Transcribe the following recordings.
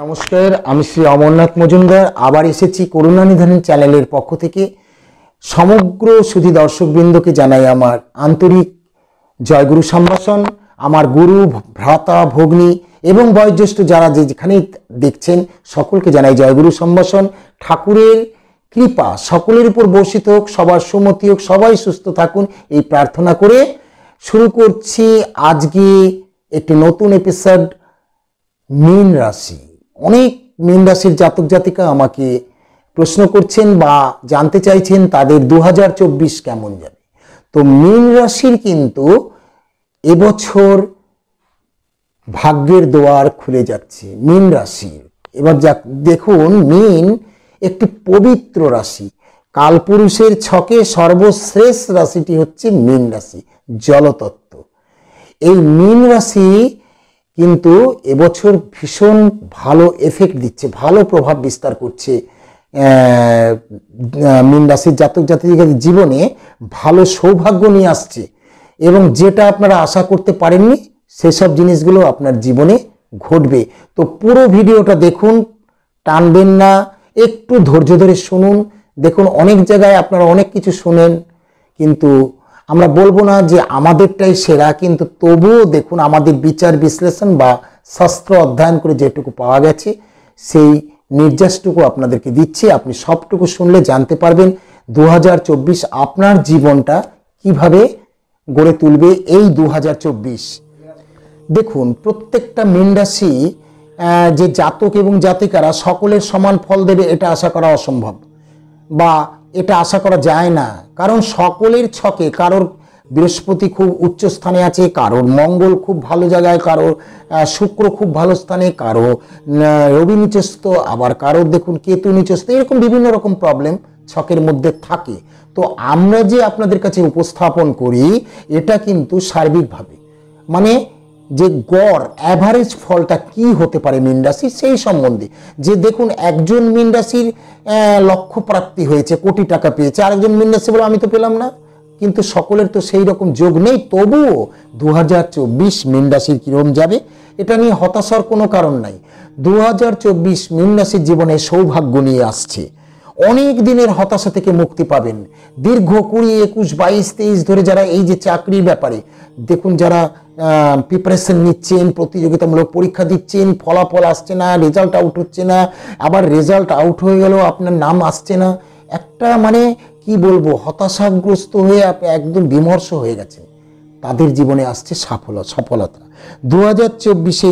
নমস্কার, আমি শ্রী অমরনাথ মজুমদার আবার এসেছি করুণা নিধান চ্যানেলের পক্ষ থেকে। সমগ্র সুধী দর্শকবৃন্দকে জানাই আমার আন্তরিক জয়গুরু সম্ভাষণ। আমার গুরু, ভ্রাতা, ভগ্নী এবং বয়োজ্যেষ্ঠ যারা যেখানে দেখছেন সকলকে জানাই জয়গুরু সম্ভাষণ। ঠাকুরের কৃপা সকলের উপর বর্ষিত হোক, সবার সুমতি হোক, সবাই সুস্থ থাকুন এই প্রার্থনা করে শুরু করছি আজকে একটি নতুন এপিসোড। মীন রাশি। অনেক মীন রাশির জাতক জাতিকা আমাকে প্রশ্ন করছেন বা জানতে চাইছেন তাদের 2024 কেমন যাবে। তো মীন রাশির কিন্তু এবছর ভাগ্যের দোয়ার খুলে যাচ্ছে মীন রাশির। এবার দেখুন, মীন একটি পবিত্র রাশি। কালপুরুষের ছকে সর্বশ্রেষ্ঠ রাশিটি হচ্ছে মীন রাশি, জলতত্ত্ব। এই মীন রাশি কিন্তু এবছর ভীষণ ভালো এফেক্ট দিচ্ছে, ভালো প্রভাব বিস্তার করছে মীন রাশির জাতক জাতিকাদের জীবনে। ভালো সৌভাগ্য নিয়ে আসছে এবং যেটা আপনারা আশা করতে পারেননি সেসব জিনিসগুলো আপনার জীবনে ঘটবে। তো পুরো ভিডিওটা দেখুন, টানবেন না, একটু ধৈর্য ধরে শুনুন। দেখুন, অনেক জায়গায় আপনারা অনেক কিছু শুনেন, কিন্তু আমরা বলবো না যে আমাদেরটাই সেরা, কিন্তু তবুও দেখুন আমাদের বিচার বিশ্লেষণ বা শাস্ত্র অধ্যয়ন করে যেটুকু পাওয়া গেছে সেই নির্যাসটুকু আপনাদেরকে দিচ্ছি। আপনি সবটুকু শুনলে জানতে পারবেন 2024 আপনার জীবনটা কিভাবে গড়ে তুলবে। এই 2024 দেখুন, প্রত্যেকটা মীন রাশি যে জাতক এবং জাতিকারা সকলের সমান ফল দেবে এটা আশা করা অসম্ভব, বা এটা আশা করা যায় না। কারণ সকলের ছকে কারোর বৃহস্পতি খুব উচ্চ স্থানে আছে, কারোর মঙ্গল খুব ভালো জায়গায়, কারোর শুক্র খুব ভালো স্থানে, কারো রবি নিচস্থ, আবার কারোর দেখুন কেতু নিচস্থ। এরকম বিভিন্ন রকম প্রবলেম ছকের মধ্যে থাকে। তো আমরা যে আপনাদের কাছে উপস্থাপন করি এটা কিন্তু সার্বিকভাবে, মানে যে গড় অ্যাভারেজ ফলটা কি হতে পারে মীন রাশির সেই সম্বন্ধে। যে দেখুন, একজন মীন রাশির লক্ষ্য প্রাপ্তি হয়েছে, কোটি টাকা পেয়েছে, আরেকজন মীন রাশি বলে আমি তো পেলাম না। কিন্তু সকলের তো সেই রকম যোগ নেই। তবুও 2024 মীন রাশির কিরম যাবে এটা নিয়ে হতাশার কোনো কারণ নাই। 2024 মীন রাশির জীবনে সৌভাগ্য নিয়ে আসছে। অনেক দিনের হতাশা থেকে মুক্তি পাবেন। দীর্ঘ 20, 21, 22, 23 ধরে যারা এই যে চাকরির ব্যাপারে দেখুন, যারা প্রিপারেশন নিচ্ছেন, প্রতিযোগিতামূলক পরীক্ষা দিচ্ছেন, ফলাফল আসছে না, রেজাল্ট আউট হচ্ছে না, আবার রেজাল্ট আউট হয়ে গেলেও আপনার নাম আসছে না, একটা মানে কি বলবো, হতাশাগ্রস্ত হয়ে আপনি একদম বিমর্ষ হয়ে গেছেন, তাদের জীবনে আসছে সফলতা। 2024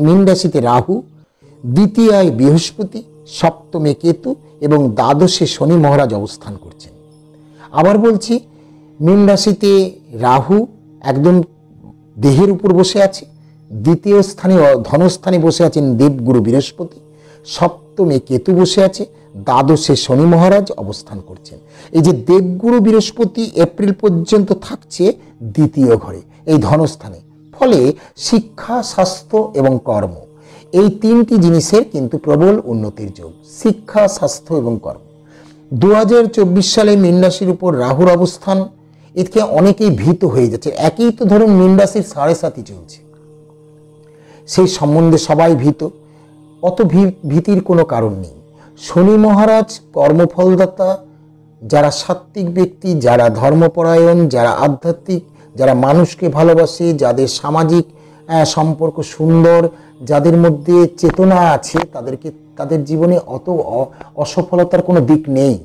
মীন রাশিতে রাহু, দ্বিতীয়ায় বৃহস্পতি, সপ্তমে কেতু এবং দ্বাদশে শনি মহারাজ অবস্থান করছেন। আবার বলছি, মীন রাশিতে রাহু একদম দেহের উপর বসে আছে, দ্বিতীয় স্থানে ধনস্থানে বসে আছেন দেবগুরু বৃহস্পতি, সপ্তমে কেতু বসে আছে, দ্বাদশে শনি মহারাজ অবস্থান করছেন। এই যে দেবগুরু বৃহস্পতি এপ্রিল পর্যন্ত থাকছে দ্বিতীয় ঘরে, এই ধনস্থানে। ফলে শিক্ষা, স্বাস্থ্য এবং কর্ম, এই তিনটি জিনিসের কিন্তু প্রবল উন্নতির যোগ। শিক্ষা, স্বাস্থ্য এবং কর্ম। 2024 সালে মীন রাশির উপর রাহুর অবস্থান, এতে অনেকেই ভীত হয়ে যাচ্ছে। একই তো ধরুন মীন রাশির 7.5 চলছে, সেই সম্বন্ধে সবাই ভীত। অত ভীতির কোনো কারণ নেই। শনি মহারাজ কর্মফলদাতা, যারা সাত্ত্বিক ব্যক্তি, যারা ধর্মপরায়ণ, যারা আধ্যাত্মিক, যারা মানুষকে ভালোবাসে, যাদের সামাজিক সম্পর্ক সুন্দর, যাদের মধ্যে চেতনা আছে, তাদের জীবনে অত অসফলতার কোনো দিক নেই,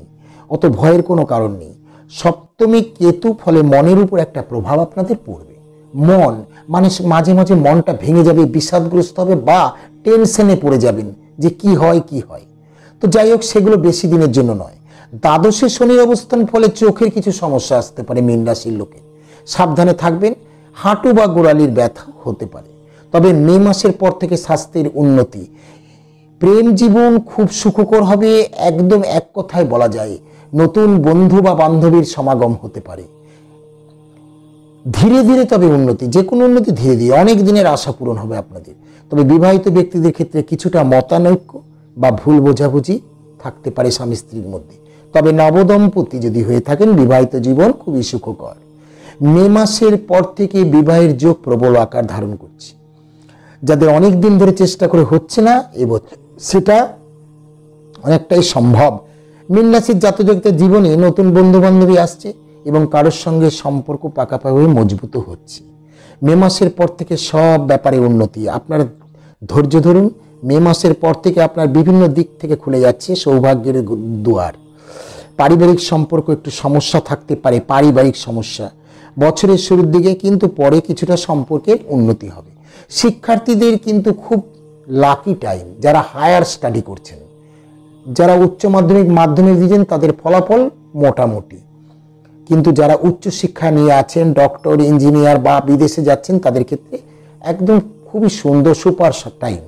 অত ভয়ের কোনো কারণ নেই। সপ্তমী কেতু, ফলে মনের উপর একটা প্রভাব আপনাদের পড়বে। মন মানে মাঝে মাঝে মনটা ভেঙে যাবে, বিষাদগ্রস্ত হবে বা টেনশনে পড়ে যাবেন যে কি হয়। তো যাই হোক, সেগুলো বেশি দিনের জন্য নয়। দ্বাদশে শনির অবস্থান, ফলে চোখের কিছু সমস্যা আসতে পারে মীন রাশির লোকের, সাবধানে থাকবেন। হাঁটু বা গোড়ালির ব্যথা হতে পারে। তবে মে মাসের পর থেকে স্বাস্থ্যের উন্নতি, প্রেম জীবন খুব সুখকর হবে। একদম এক কথায় বলা যায় নতুন বন্ধু বা বান্ধবীর সমাগম হতে পারে। ধীরে ধীরে তবে উন্নতি, যে কোনো উন্নতি ধীরে ধীরে, অনেক দিনের আশা পূরণ হবে আপনাদের। তবে বিবাহিত ব্যক্তিদের ক্ষেত্রে কিছুটা মতানৈক্য বা ভুল বোঝাবুঝি থাকতে পারে স্বামী স্ত্রীর মধ্যে। তবে নবদম্পতি যদি হয়ে থাকেন, বিবাহিত জীবন খুবই সুখকর। মে মাসের পর থেকে বিবাহের যোগ প্রবল আকার ধারণ করছে। যাদের অনেক দিন ধরে চেষ্টা করে হচ্ছে না, এবছর সেটা অনেকটাই সম্ভব। মীন রাশির জাতকদের জীবনে নতুন বন্ধু বান্ধবী আসছে এবং কারোর সঙ্গে সম্পর্ক পাকাপাকি মজবুত হচ্ছে। মে মাসের পর থেকে সব ব্যাপারে উন্নতি। আপনার ধৈর্য ধরুন। মে মাসের পর থেকে আপনার বিভিন্ন দিক থেকে খুলে যাচ্ছে সৌভাগ্যের দুয়ার। পারিবারিক সম্পর্ক একটু সমস্যা থাকতে পারে, পারিবারিক সমস্যা বছরের শুরুর দিকে, কিন্তু পরে কিছুটা সম্পর্কের উন্নতি হবে। শিক্ষার্থীদের কিন্তু খুব লাকি টাইম। যারা হায়ার স্টাডি করছেন, যারা উচ্চ মাধ্যমিক মাধ্যমিক দিয়েছেন, তাদের ফলাফল মোটামুটি, কিন্তু যারা উচ্চ শিক্ষা নিয়ে আছেন, ডক্টর, ইঞ্জিনিয়ার বা বিদেশে যাচ্ছেন, তাদের ক্ষেত্রে একদম খুবই সুন্দর সুপার টাইম।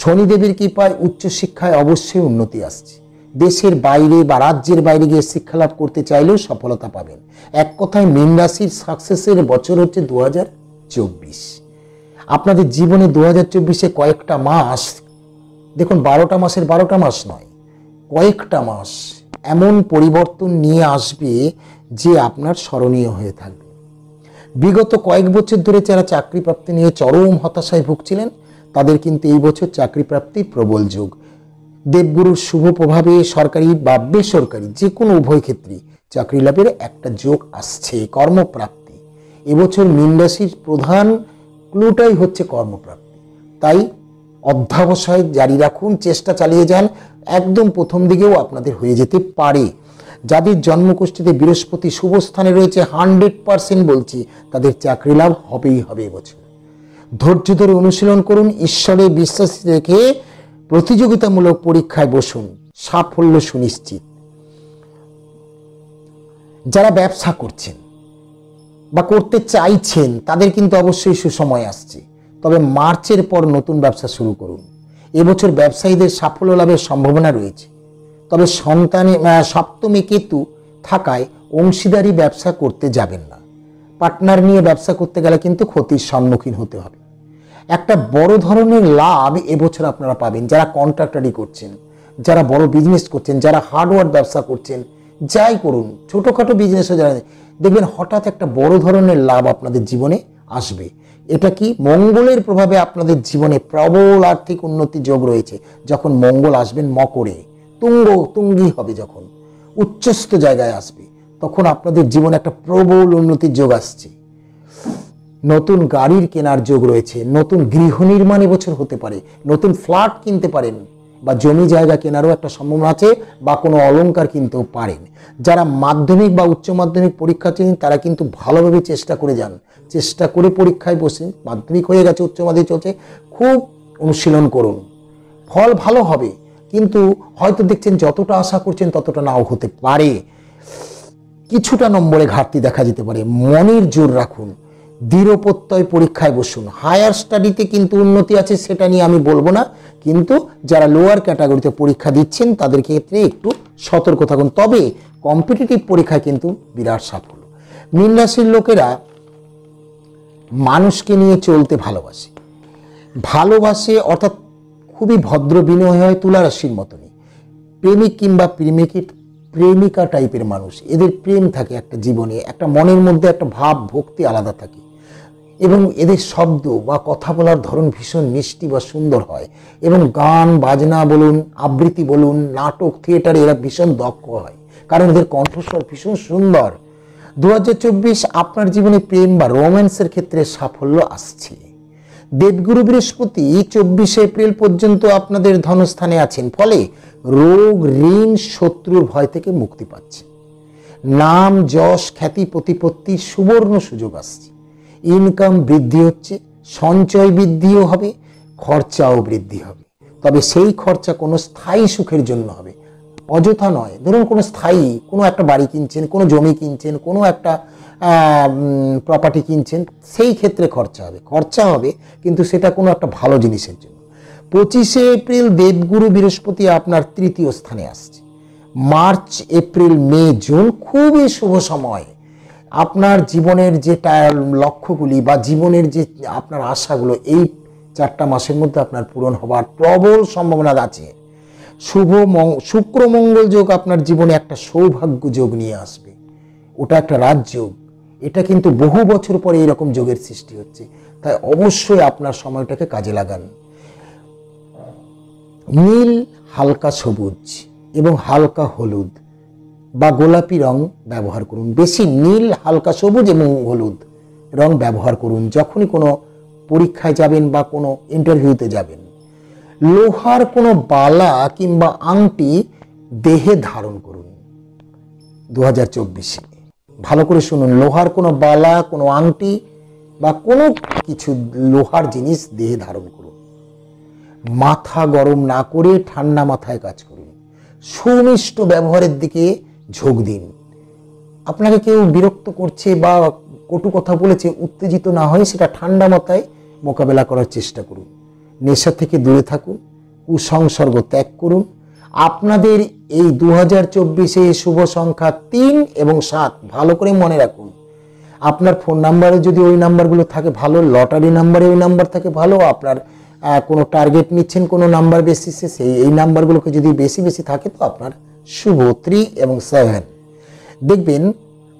শনিদেবের কৃপায় উচ্চশিক্ষায় অবশ্যই উন্নতি আসছে। দেশের বাইরে বা রাজ্যের বাইরে গিয়ে শিক্ষা লাভ করতে চাইলেও সফলতা পাবেন। এক কথায় মীন রাশির সাকসেসের বছর হচ্ছে 2024। আপনাদের জীবনে 2024-এ কয়েকটা মাস, দেখুন 12টা মাসের 12টা মাস নয়, কয়েকটা মাস এমন পরিবর্তন নিয়ে আসবে যে আপনার স্মরণীয় হয়ে থাকবে। বিগত কয়েক বছর ধরে যারা চাকরি প্রাপ্তি নিয়ে চরম হতাশায় ভুগছিলেন, তাদের কিন্তু এই বছর চাকরি প্রাপ্তির প্রবল যোগ। দেবগুরুর শুভ প্রভাবে সরকারি বা বেসরকারি যে কোনো উভয় ক্ষেত্রে চাকরি লাভের একটা যোগ আসছে। কর্মপ্রাপ্তি এবছর মীন রাশির প্রধান ক্লুটাই হচ্ছে কর্মপ্রাপ্তি। তাই অধ্যবসায় জারি রাখুন, চেষ্টা চালিয়ে যান। একদম প্রথম দিকেও আপনাদের হয়ে যেতে পারে। যাদের জন্মকুষ্ঠিতে বৃহস্পতি শুভ স্থানে রয়েছে, 100% বলছি, তাদের চাকরি লাভ হবেই হবে এবছর। ধৈর্য ধরে অনুশীলন করুন, ঈশ্বরে বিশ্বাস রেখে প্রতিযোগিতামূলক পরীক্ষায় বসুন, সাফল্য সুনিশ্চিত। যারা ব্যবসা করছেন বা করতে চাইছেন, তাদের কিন্তু অবশ্যই সুসময় আসছে। তবে মার্চের পর নতুন ব্যবসা শুরু করুন। এবছর ব্যবসায়ীদের সাফল্য লাভের সম্ভাবনা রয়েছে। তবে সপ্তমে কেতু থাকায় অংশীদারি ব্যবসা করতে যাবেন না। পার্টনার নিয়ে ব্যবসা করতে গেলে কিন্তু ক্ষতির সম্মুখীন হতে হবে। একটা বড় ধরনের লাভ এবছর আপনারা পাবেন। যারা কন্ট্রাক্টারি করছেন, যারা বড় বিজনেস করছেন, যারা হার্ডওয়ার ব্যবসা করছেন, যাই করুন, ছোটোখাটো বিজনেসও যারা, দেখবেন হঠাৎ একটা বড় ধরনের লাভ আপনাদের জীবনে আসবে। এটা কি মঙ্গলের প্রভাবে আপনাদের জীবনে প্রবল আর্থিক উন্নতি যোগ রয়েছে। যখন মঙ্গল আসবেন মকরে, তুঙ্গি হবে, যখন উচ্চস্থ জায়গায় আসবে, তখন আপনাদের জীবনে একটা প্রবল উন্নতির যোগ আসছে। নতুন গাড়ির কেনার যোগ রয়েছে, নতুন গৃহ নির্মাণ এবছর হতে পারে, নতুন ফ্ল্যাট কিনতে পারেন বা জমি জায়গা কেনারও একটা সম্ভাবনা আছে, বা কোনো অলংকার কিনতেও পারেন। যারা মাধ্যমিক বা উচ্চ মাধ্যমিক পরীক্ষা চেন, তারা কিন্তু ভালোভাবে চেষ্টা করে যান, চেষ্টা করে পরীক্ষায় বসে। মাধ্যমিক হয়ে গেছে, উচ্চ মাধ্যমিক চলছে, খুব অনুশীলন করুন, ফল ভালো হবে। কিন্তু হয়তো দেখছেন যতটা আশা করছেন ততটা নাও হতে পারে, কিছুটা নম্বরে ঘাটতি দেখা যেতে পারে। মনের জোর রাখুন, দৃঢ় প্রত্যয় পরীক্ষায় বসুন। হায়ার স্টাডিতে কিন্তু উন্নতি আছে, সেটা নিয়ে আমি বলবো না, কিন্তু যারা লোয়ার ক্যাটাগরিতে পরীক্ষা দিচ্ছেন তাদের ক্ষেত্রে একটু সতর্ক থাকুন। তবে কম্পিটিটিভ পরীক্ষায় কিন্তু বিরাট সাফল্য। মীন রাশির লোকেরা মানুষকে নিয়ে চলতে ভালোবাসে, অর্থাৎ খুবই ভদ্র বিনয় হয়, তুলা রাশির মতনই। প্রেমিক কিংবা প্রেমিকা টাইপের মানুষ, এদের প্রেম থাকে একটা জীবনে, একটা মনের মধ্যে একটা ভাব ভক্তি আলাদা থাকে, এবং এদের শব্দ বা কথা বলার ধরন ভীষণ মিষ্টি বা সুন্দর হয়, এবং গান বাজনা বলুন, আবৃত্তি বলুন, নাটক, থিয়েটারে এরা ভীষণ দক্ষ হয়, কারণ এদের কণ্ঠস্বর ভীষণ সুন্দর। 2024 আপনার জীবনে প্রেম বা রোম্যান্সের ক্ষেত্রে সাফল্য আসছে। দেবগুরু বৃহস্পতি 24 এপ্রিল পর্যন্ত আপনাদের ধনস্থানে আছেন, ফলে রোগ, ঋণ, শত্রুর ভয় থেকে মুক্তি পাচ্ছে। নাম, যশ, খ্যাতি, প্রতিপত্তির সুবর্ণ সুযোগ আসছে। ইনকাম বৃদ্ধি হচ্ছে, সঞ্চয় বৃদ্ধিও হবে, খরচাও বৃদ্ধি হবে। তবে সেই খরচা কোনো স্থায়ী সুখের জন্য হবে, অযথা নয়। ধরুন কোনো স্থায়ী, কোনো একটা বাড়ি কিনছেন, কোনো জমি কিনছেন, কোনো একটা প্রপার্টি কিনছেন, সেই ক্ষেত্রে খরচা হবে, কিন্তু সেটা কোনো একটা ভালো জিনিসের জন্য। 25 এপ্রিল দেবগুরু বৃহস্পতি আপনার তৃতীয় স্থানে আসছে। মার্চ, এপ্রিল, মে, জুন খুবই শুভ সময়। আপনার জীবনের যে লক্ষ্যগুলি বা জীবনের যে আপনার আশাগুলো, এই 4টা মাসের মধ্যে আপনার পূরণ হবার প্রবল সম্ভাবনা আছে। শুক্র মঙ্গল যোগ আপনার জীবনে একটা সৌভাগ্য যোগ নিয়ে আসবে, ওটা একটা রাজযোগ। এটা কিন্তু বহু বছর পরে এরকম যোগের সৃষ্টি হচ্ছে। তাই অবশ্যই আপনার সময়টাকে কাজে লাগান। নীল, হালকা সবুজ এবং হালকা হলুদ বা গোলাপি রং ব্যবহার করুন। বেশি নীল, হালকা সবুজ এবং হলুদ রং ব্যবহার করুন যখনই কোনো পরীক্ষায় যাবেন বা কোনো ইন্টারভিউতে যাবেন। লোহার কোনো বালা কিংবা আংটি দেহে ধারণ করুন 2024-এ। ভালো করে শুনুন, লোহার কোনো বালা, কোনো আংটি বা কোনো কিছু লোহার জিনিস দেহে ধারণ করুন। মাথা গরম না করে ঠান্ডা মাথায় কাজ করুন। সুমিষ্ট ব্যবহারের দিকে ঝোঁক দিন। আপনাকে কেউ বিরক্ত করছে বা কটু কথা বলেছে, উত্তেজিত না হয়ে সেটা ঠান্ডা মাথায় মোকাবেলা করার চেষ্টা করুন। নেশা থেকে দূরে থাকুন, কুসংসর্গ ত্যাগ করুন। আপনাদের এই 2024-এ শুভ সংখ্যা 3 এবং 7, ভালো করে মনে রাখুন। আপনার ফোন নাম্বারে যদি ওই নাম্বারগুলো থাকে ভালো, লটারি নাম্বারে ওই নাম্বার থাকে ভালো, আপনার কোনো টার্গেট নিচ্ছেন কোনো নাম্বার বেসিসে, এই নাম্বারগুলোকে যদি বেশি বেশি থাকে তো আপনার শুভ 3 এবং 7। দেখবেন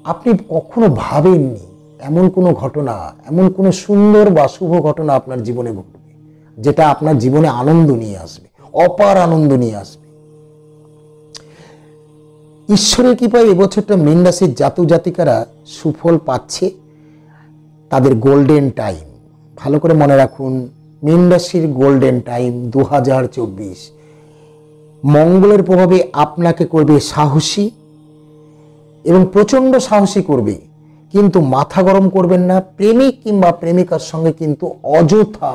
আপনি কখনো ভাবেননি এমন কোনো ঘটনা, এমন কোনো সুন্দর বা শুভ ঘটনা আপনার জীবনে ঘটবে, যেটা আপনার জীবনে আনন্দ নিয়ে আসবে, অপার আনন্দ নিয়ে আসবে। ঈশ্বরের কৃপায় এবছরটা মীন রাশির জাতক জাতিকারা সুফল পাচ্ছে। তাদের গোল্ডেন টাইম, ভালো করে মনে রাখুন, মীন রাশির গোল্ডেন টাইম 2024। মঙ্গলের প্রভাবে আপনাকে করবে সাহসী এবং প্রচণ্ড সাহসী করবে, কিন্তু মাথা গরম করবেন না। প্রেমিক কিংবা প্রেমিকার সঙ্গে কিন্তু অযথা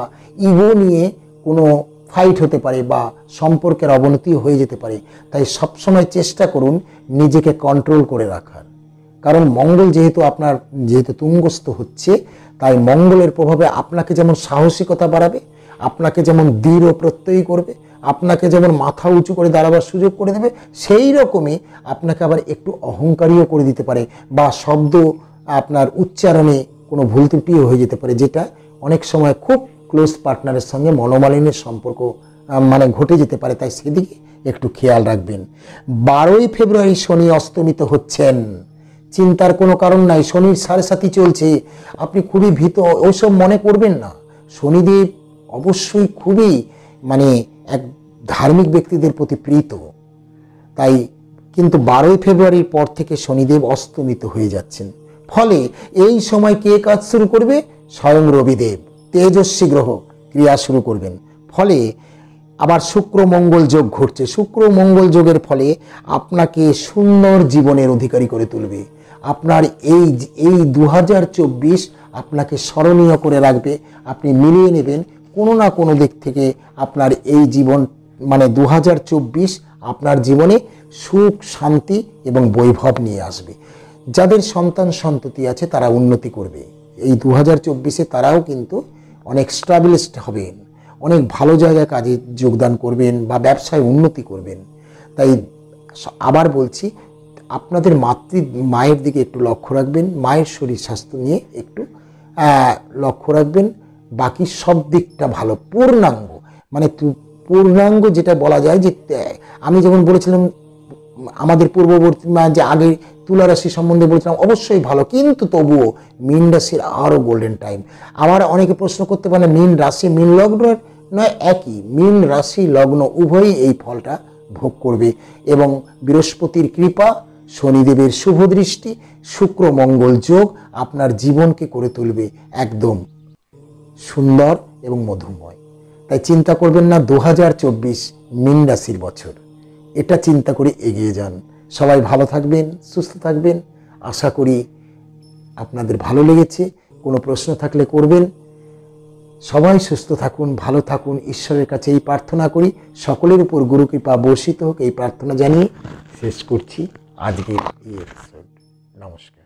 ইগো নিয়ে কোনো ফাইট হতে পারে বা সম্পর্কের অবনতি হয়ে যেতে পারে। তাই সবসময় চেষ্টা করুন নিজেকে কন্ট্রোল করে রাখার, কারণ মঙ্গল যেহেতু তুঙ্গস্থ হচ্ছে, তাই মঙ্গলের প্রভাবে আপনাকে যেমন সাহসিকতা বাড়াবে, আপনাকে যেমন দৃঢ় প্রত্যয়ী করবে, আপনাকে যেমন মাথা উঁচু করে দাঁড়াবার সুযোগ করে দেবে, সেই রকমই আপনাকে আবার একটু অহংকারীও করে দিতে পারে বা শব্দ আপনার উচ্চারণে কোনো ভুল ত্রুটিও হয়ে যেতে পারে, যেটা অনেক সময় খুব ক্লোজ পার্টনারের সঙ্গে মনোমালিন্যের সম্পর্ক ঘটে যেতে পারে। তাই সেদিকে একটু খেয়াল রাখবেন। 12ই ফেব্রুয়ারি শনি অস্তমিত হচ্ছেন। চিন্তার কোনো কারণ নাই, শনির 7.5 চলছে। আপনি খুবই ভীত, ওইসব মনে করবেন না। শনিদেব অবশ্যই খুবই এক ধার্মিক ব্যক্তিদের প্রতি প্রীত। তাই কিন্তু 12ই ফেব্রুয়ারির পর থেকে শনিদেব অস্তমিত হয়ে যাচ্ছেন। ফলে এই সময় কে কাজ শুরু করবে? স্বয়ং রবিদেব, তেজস্বী গ্রহ ক্রিয়া শুরু করবেন। ফলে আবার শুক্র মঙ্গল যোগ ঘটছে। শুক্র মঙ্গল যোগের ফলে আপনাকে সুন্দর জীবনের অধিকারী করে তুলবে। আপনার এই 2024 আপনাকে স্মরণীয় করে রাখবে। আপনি মিলিয়ে নেবেন কোনো না কোনো দিক থেকে আপনার এই জীবন 2024 আপনার জীবনে সুখ, শান্তি এবং বৈভব নিয়ে আসবে। যাদের সন্তান সন্ততি আছে তারা উন্নতি করবে। এই 2024-এ তারাও কিন্তু অনেক স্টাবলিশড হবেন, অনেক ভালো জায়গায় কাজে যোগদান করবেন বা ব্যবসায় উন্নতি করবেন। তাই আবার বলছি, আপনাদের মায়ের দিকে একটু লক্ষ্য রাখবেন, মায়ের শরীর স্বাস্থ্য নিয়ে একটু লক্ষ্য রাখবেন। বাকি সব দিকটা ভালো, পূর্ণাঙ্গ পূর্ণাঙ্গ যেটা বলা যায়, যে আমি যেমন বলেছিলাম আমাদের পূর্ববর্তী যে আগে তুলা রাশি সম্বন্ধে বলেছিলাম, অবশ্যই ভালো, কিন্তু তবুও মীন রাশির আরও গোল্ডেন টাইম। আবার অনেকে প্রশ্ন করতে পারে মীন রাশি মীন লগ্ন নয়, একই, মীন রাশি লগ্ন উভয়ই এই ফলটা ভোগ করবে। এবং বৃহস্পতির কৃপা, শনিদেবের শুভ দৃষ্টি, শুক্র মঙ্গল যোগ আপনার জীবনকে করে তুলবে একদম সুন্দর এবং মধুময়। তাই চিন্তা করবেন না 2024 মীন রাশির বছর, এটা চিন্তা করে এগিয়ে যান। সবাই ভালো থাকবেন, সুস্থ থাকবেন। আশা করি আপনাদের ভালো লেগেছে। কোনো প্রশ্ন থাকলে করবেন। সবাই সুস্থ থাকুন, ভালো থাকুন, ঈশ্বরের কাছে এই প্রার্থনা করি। সকলের উপর গুরু কৃপা বর্ষিত হোক, এই প্রার্থনা জানিয়ে শেষ করছি আজকের এই এপিসোড। নমস্কার।